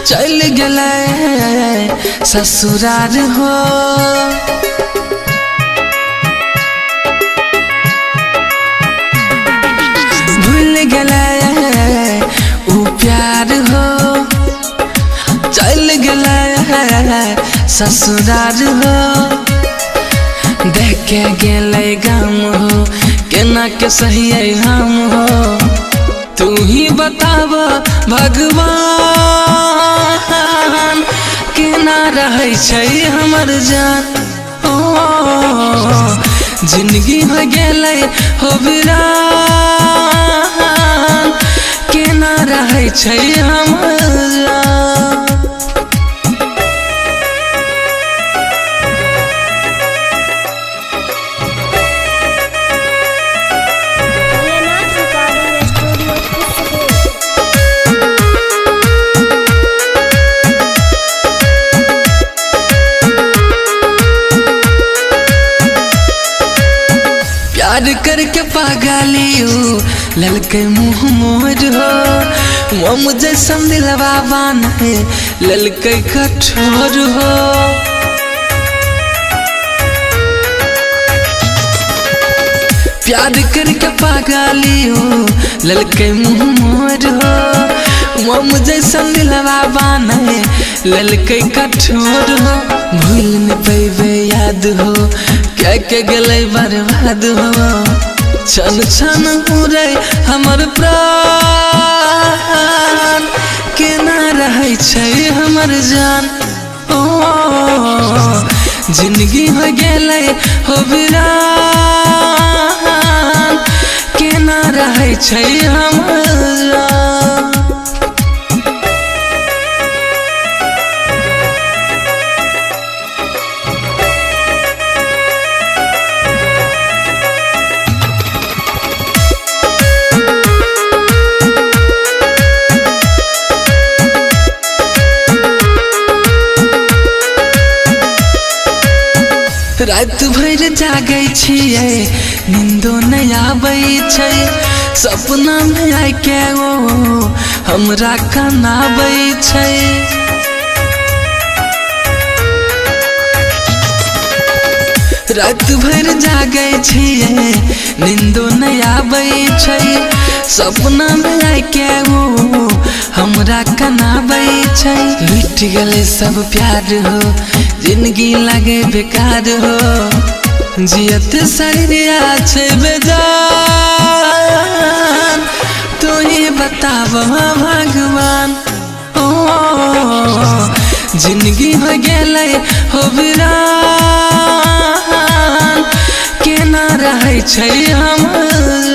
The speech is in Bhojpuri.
चल गले ससुरार हो। भूल गले ऊ प्यार हो। चल गले ससुरार हो। देख के गेले गम हो केना के सही हम हो। तू ही बताब भगवान केना रहे छै हमर जान। ओ जिंदगी हो गेले हो वीरान केना रहे छै हमर जान। प्यार करके पागलियो ललके मुँह मोर हो। वो मुझे समझलवा बान है ललके कठोर हो। प्यार करके पागलियो ललके मुँह मोर हो। वो मुझे समझलवा बान है ललके कठोर हो। भूल न पैबे याद हो क्या के गले बर्बाद हो। छन छन उड़े हमर प्राण केना रहे छै हमर जान। ओ जिंदगी हो गेले हो वीरान केना रहे छै हमर जान। रात भर जागे छियै नींदो नहीं आबै छै। सपना में आके ओ हमरा कनाबै छै। रात भर जागे छियै नींदो नहीं आबै छै। सपना में आके ओ हमरा कनाबै छै। लुट गले सब प्यार हो जिंदगी लगे बेकार हो। जियत सरिया छै बेजान तू ही बताब भगवान। ओ जिंदगी हो गेले हो वीरान केना रहे छै हमर